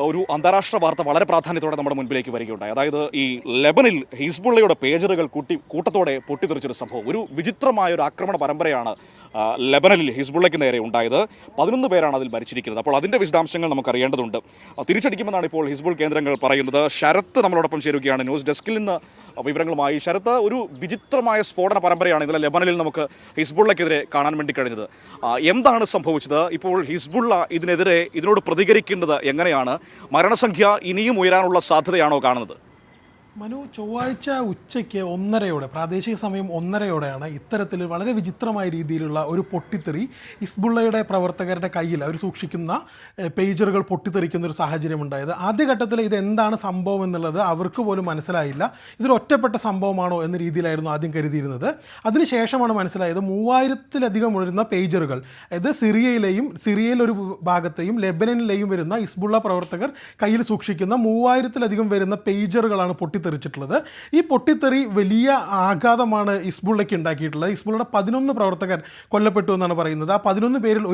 ഒരു അന്താരാഷ്ട്ര വാർത്ത വളരെ പ്രാധാന്യത്തോടെ നമ്മുടെ മുൻപിലേക്ക് വരികയുണ്ടായി. അതായത് ഈ ലെബനിൽ ഹിസ്ബുള്ളയുടെ പേജറുകൾ കൂട്ടത്തോടെ പൊട്ടിത്തെറിച്ചൊരു സംഭവം. ഒരു വിചിത്രമായ ഒരു ആക്രമണ പരമ്പരയാണ് ലെബനനിൽ ഹിസ്ബുള്ളയ്ക്ക് നേരെ ഉണ്ടായത്. 11 പേരാണ് അതിൽ മരിച്ചിരിക്കുന്നത്. അപ്പോൾ അതിൻ്റെ വിശദാംശങ്ങൾ നമുക്ക് അറിയേണ്ടതുണ്ട്. തിരിച്ചടിക്കുമെന്നാണ് ഇപ്പോൾ ഹിസ്ബുൾ കേന്ദ്രങ്ങൾ പറയുന്നത്. ശരത്ത് നമ്മളോടൊപ്പം ചേരുകയാണ് ന്യൂസ് ഡെസ്കിൽ നിന്ന് വിവരങ്ങളുമായി. ശരത്ത്, ഒരു വിചിത്രമായ സ്ഫോടന പരമ്പരയാണ് ഇന്നലെ ലെബനനിൽ നമുക്ക് ഹിസ്ബുള്ളയ്ക്കെതിരെ കാണാൻ വേണ്ടി കഴിഞ്ഞത്. എന്താണ് സംഭവിച്ചത്? ഇപ്പോൾ ഹിസ്ബുള്ള ഇതിനോട് പ്രതികരിക്കേണ്ടത് എങ്ങനെയാണ്? മരണസംഖ്യ ഇനിയും ഉയരാനുള്ള സാധ്യതയാണോ കാണുന്നത്? മനു, ചൊവ്വാഴ്ച ഉച്ചയ്ക്ക് 1:30 പ്രാദേശിക സമയം 1:30 ഇത്തരത്തിൽ വളരെ വിചിത്രമായ രീതിയിലുള്ള ഒരു പൊട്ടിത്തെറി ഹിസ്ബുള്ളയുടെ പ്രവർത്തകരുടെ കയ്യിൽ അവർ സൂക്ഷിക്കുന്ന പേജറുകൾ പൊട്ടിത്തെറിക്കുന്ന ഒരു സാഹചര്യം ഉണ്ടായത്. ആദ്യഘട്ടത്തിൽ ഇത് എന്താണ് സംഭവം എന്നുള്ളത് അവർക്ക് പോലും മനസ്സിലായില്ല. ഇതൊരു ഒറ്റപ്പെട്ട സംഭവമാണോ എന്ന രീതിയിലായിരുന്നു ആദ്യം കരുതിയിരുന്നത്. അതിനുശേഷമാണ് മനസ്സിലായത് 3000-ലധികം വരുന്ന പേജറുകൾ, അതായത് സിറിയയിലൊരു ഭാഗത്തെയും ലെബനനിലെയും വരുന്ന ഹിസ്ബുള്ള പ്രവർത്തകർ കയ്യിൽ സൂക്ഷിക്കുന്ന 3000-ലധികം വരുന്ന പേജറുകളാണ് പൊട്ടിത്തെറിച്ചിട്ടുള്ളത്. ഈ പൊട്ടിത്തെറി വലിയ ആഘാതമാണ് ഹിസ്ബുള്ളയ്ക്ക് ഉണ്ടാക്കിയിട്ടുള്ളത്. ഹിസ്ബുള്ളയുടെ 11 പ്രവർത്തകർ കൊല്ലപ്പെട്ടു എന്നാണ് പറയുന്നത്. ആ 11 പേരിൽ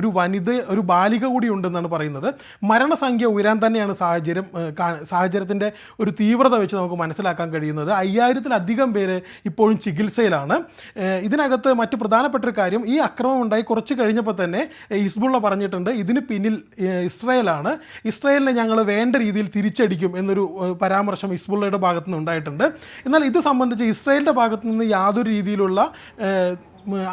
ഒരു ബാലിക കൂടി ഉണ്ടെന്നാണ് പറയുന്നത്. മരണസംഖ്യ ഉയരാൻ തന്നെയാണ് സാഹചര്യത്തിൻ്റെ ഒരു തീവ്രത വെച്ച് നമുക്ക് മനസ്സിലാക്കാൻ കഴിയുന്നത്. 5000-ലധികം പേര് ഇപ്പോഴും ചികിത്സയിലാണ്. ഇതിനകത്ത് മറ്റു പ്രധാനപ്പെട്ട ഒരു കാര്യം, ഈ ആക്രമണം ഉണ്ടായി കുറച്ച് കഴിഞ്ഞപ്പോൾ തന്നെ ഹിസ്ബുള്ള പറഞ്ഞിട്ടുണ്ട് ഇതിന് പിന്നിൽ ഇസ്രായേലാണ്, ഇസ്രായേലിനെ ഞങ്ങൾ വേണ്ട രീതിയിൽ തിരിച്ചടിക്കും എന്നൊരു പരാമർശം ഹിസ്ബുള്ളയുടെ ഭാഗത്ത് ഉണ്ടായിട്ടുണ്ട്. എന്നാൽ ഇത് സംബന്ധിച്ച് ഇസ്രായേലിൻ്റെ ഭാഗത്തു നിന്ന് യാതൊരു രീതിയിലുള്ള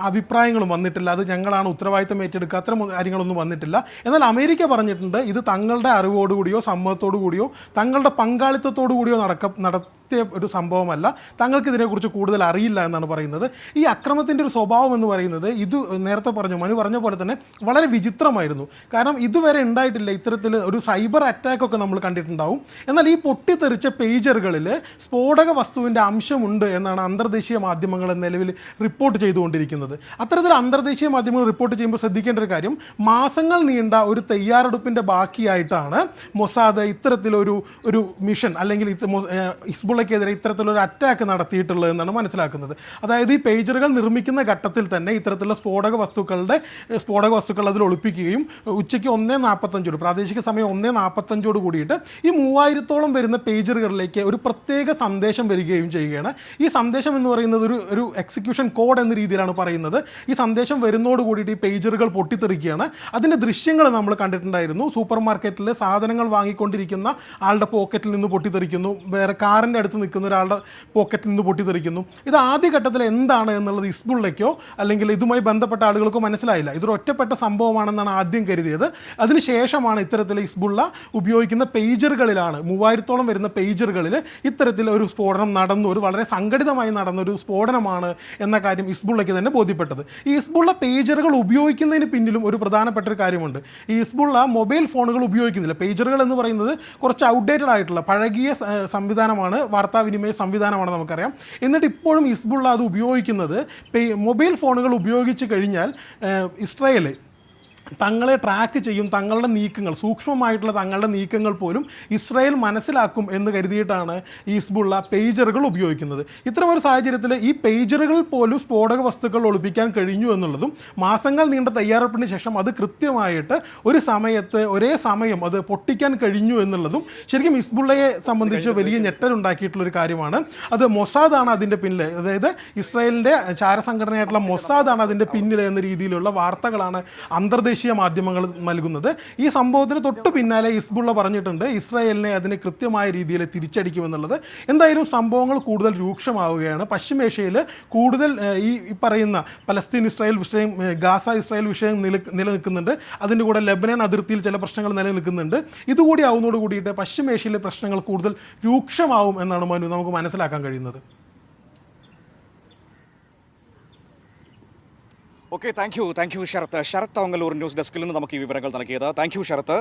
അഭിപ്രായങ്ങളും വന്നിട്ടില്ല. അത് ഞങ്ങളാണ് ഉത്തരവാദിത്തം ഏറ്റെടുക്കുക, അത്തരം കാര്യങ്ങളൊന്നും വന്നിട്ടില്ല. എന്നാൽ അമേരിക്ക പറഞ്ഞിട്ടുണ്ട് ഇത് തങ്ങളുടെ അറിവോടുകൂടിയോ സമ്മതത്തോടു കൂടിയോ തങ്ങളുടെ പങ്കാളിത്തത്തോടു കൂടിയോ നടത്തിയ ഒരു സംഭവമല്ല, തങ്ങൾക്ക് ഇതിനെക്കുറിച്ച് കൂടുതൽ അറിയില്ല എന്നാണ് പറയുന്നത്. ഈ അക്രമത്തിൻ്റെ ഒരു സ്വഭാവം എന്ന് പറയുന്നത് ഇത് നേരത്തെ മനു പറഞ്ഞ പോലെ തന്നെ വളരെ വിചിത്രമായിരുന്നു. കാരണം ഇതുവരെ ഉണ്ടായിട്ടില്ല ഇത്തരത്തിൽ ഒരു സൈബർ അറ്റാക്കൊക്കെ നമ്മൾ കണ്ടിട്ടുണ്ടാവും. എന്നാൽ ഈ പൊട്ടിത്തെറിച്ച പേജറുകളിൽ സ്ഫോടക വസ്തുവിൻ്റെ അംശമുണ്ട് എന്നാണ് അന്തർദേശീയ മാധ്യമങ്ങൾ നിലവിൽ റിപ്പോർട്ട് ചെയ്തുകൊണ്ടിരിക്കുന്നത്. അത്തരത്തിൽ അന്തർദേശീയ മാധ്യമങ്ങൾ റിപ്പോർട്ട് ചെയ്യുമ്പോൾ ശ്രദ്ധിക്കേണ്ട ഒരു കാര്യം, മാസങ്ങൾ നീണ്ട ഒരു തയ്യാറെടുപ്പിൻ്റെ ബാക്കിയായിട്ടാണ് മൊസാദ് ഇത്തരത്തിലൊരു മിഷൻ അല്ലെങ്കിൽ ഹിസ്ബുള്ളയ്ക്കെതിരെ ഇത്തരത്തിലൊരു അറ്റാക്ക് നടത്തിയിട്ടുള്ളത് എന്നാണ് മനസ്സിലാക്കുന്നത്. അതായത് ഈ പേജറുകൾ നിർമ്മിക്കുന്ന ഘട്ടത്തിൽ തന്നെ ഇത്തരത്തിലുള്ള സ്ഫോടക വസ്തുക്കൾ അതിൽ ഒളിപ്പിക്കുകയും ഉച്ചയ്ക്ക് 1:45 പ്രാദേശിക സമയം 1:45 കൂടിയിട്ട് ഈ 3000-ഓളം വരുന്ന പേജറുകളിലേക്ക് ഒരു പ്രത്യേക സന്ദേശം വരികയും ചെയ്യുകയാണ്. ഈ സന്ദേശം എന്ന് പറയുന്നത് ഒരു എക്സിക്യൂഷൻ കോഡ് എന്ന രീതിയിലാണ് പറയുന്നത്. ഈ സന്ദേശം വരുന്നതോട് കൂടിയിട്ട് ഈ പേജറുകൾ പൊട്ടിത്തെറിക്കുകയാണ്. അതിൻ്റെ ദൃശ്യങ്ങൾ നമ്മൾ കണ്ടിട്ടുണ്ടായിരുന്നു. സൂപ്പർ മാർക്കറ്റിൽ സാധനങ്ങൾ വാങ്ങിക്കൊണ്ടിരിക്കുന്ന ആളുടെ പോക്കറ്റിൽ നിന്ന് പൊട്ടിത്തെറിക്കുന്നു, വേറെ കാറിൻ്റെ അടുത്ത് നിൽക്കുന്ന ഒരാളുടെ പോക്കറ്റിൽ നിന്ന് പൊട്ടിത്തെറിക്കുന്നു. ഇത് ആദ്യഘട്ടത്തിൽ എന്താണ് എന്നുള്ളത് ഹിസ്ബുള്ളയ്ക്കോ അല്ലെങ്കിൽ ഇതുമായി ബന്ധപ്പെട്ട ആളുകൾക്കോ മനസ്സിലായില്ല. ഇതൊരു ഒറ്റപ്പെട്ട സംഭവമാണെന്നാണ് ആദ്യം കരുതിയത്. അതിനുശേഷമാണ് ഇത്തരത്തിൽ ഹിസ്ബുള്ള ഉപയോഗിക്കുന്ന പേജറുകളിലാണ് 3000-ഓളം വരുന്ന പേജറുകളിൽ ഇത്തരത്തിൽ ഒരു സ്ഫോടനം നടന്നു, ഒരു വളരെ സംഘടിതമായി നടന്നൊരു സ്ഫോടനമാണ് എന്ന കാര്യം ഹിസ്ബുള്ളയ്ക്ക് തന്നെ ബോധ്യപ്പെട്ടത്. ഈ ഹിസ്ബുള്ള പേജറുകൾ ഉപയോഗിക്കുന്നതിന് പിന്നിലും ഒരു പ്രധാനപ്പെട്ട ഒരു കാര്യമുണ്ട്. ഈ ഹിസ്ബുള്ള മൊബൈൽ ഫോണുകൾ ഉപയോഗിക്കുന്നില്ല. പേജറുകൾ എന്ന് പറയുന്നത് കുറച്ച് ഔട്ട്ഡേറ്റഡ് ആയിട്ടുള്ള പഴകിയ സംവിധാനമാണ്, വാർത്താവിനിമയ സംവിധാനമാണ് നമുക്കറിയാം. എന്നിട്ട് ഇപ്പോഴും ഹിസ്ബുള്ള അത് ഉപയോഗിക്കുന്നത് മൊബൈൽ ഫോണുകൾ ഉപയോഗിച്ച് കഴിഞ്ഞാൽ ഇസ്രായേൽ തങ്ങളെ ട്രാക്ക് ചെയ്യും, തങ്ങളുടെ നീക്കങ്ങൾ, സൂക്ഷ്മമായിട്ടുള്ള തങ്ങളുടെ നീക്കങ്ങൾ പോലും ഇസ്രായേൽ മനസ്സിലാക്കും എന്ന് കരുതിയിട്ടാണ് ഈ ഹിസ്ബുള്ള പേജറുകൾ ഉപയോഗിക്കുന്നത്. ഇത്തരമൊരു സാഹചര്യത്തിൽ ഈ പേജറുകളിൽ പോലും സ്ഫോടക വസ്തുക്കൾ ഒളിപ്പിക്കാൻ കഴിഞ്ഞു എന്നുള്ളതും മാസങ്ങൾ നീണ്ട തയ്യാറെടുപ്പിന് ശേഷം അത് കൃത്യമായിട്ട് ഒരേ സമയം അത് പൊട്ടിക്കാൻ കഴിഞ്ഞു എന്നുള്ളതും ശരിക്കും ഹിസ്ബുള്ളയെ സംബന്ധിച്ച് വലിയ ഞെട്ടലുണ്ടാക്കിയിട്ടുള്ളൊരു കാര്യമാണ്. അത് മൊസാദാണ് അതിൻ്റെ പിന്നിൽ, അതായത് ഇസ്രായേലിൻ്റെ ചാരസംഘടനയായിട്ടുള്ള മൊസാദാണ് അതിൻ്റെ പിന്നിൽ എന്ന രീതിയിലുള്ള വാർത്തകളാണ് അന്തർദേശീയ മാധ്യമങ്ങൾ നൽകുന്നത്. ഈ സംഭവത്തിന് തൊട്ട് പിന്നാലെ ഹിസ്ബുള്ള പറഞ്ഞിട്ടുണ്ട് ഇസ്രായേലിനെ അതിന് കൃത്യമായ രീതിയിൽ തിരിച്ചടിക്കുമെന്നുള്ളത്. എന്തായാലും സംഭവങ്ങൾ കൂടുതൽ രൂക്ഷമാവുകയാണ്. പശ്ചിമേഷ്യയിൽ കൂടുതൽ ഈ പറയുന്ന പലസ്തീൻ ഇസ്രായേൽ വിഷയം, ഗാസ ഇസ്രായേൽ വിഷയം നിലനിൽക്കുന്നുണ്ട്. അതിൻ്റെ കൂടെ ലെബനൻ അതിർത്തിയിൽ ചില പ്രശ്നങ്ങൾ നിലനിൽക്കുന്നുണ്ട്. ഇതുകൂടി ആവുന്നതോട് കൂടിയിട്ട് പശ്ചിമേഷ്യയിലെ പ്രശ്നങ്ങൾ കൂടുതൽ രൂക്ഷമാവും എന്നാണ് മനു നമുക്ക് മനസ്സിലാക്കാൻ കഴിയുന്നത്. Okay, thank you Sarath. Sarath Ongallur news ഡെസ്കിൽ നിന്ന് നമുക്ക് ഈ വിവരങ്ങൾ നൽകിയത്. Thank you Sarath.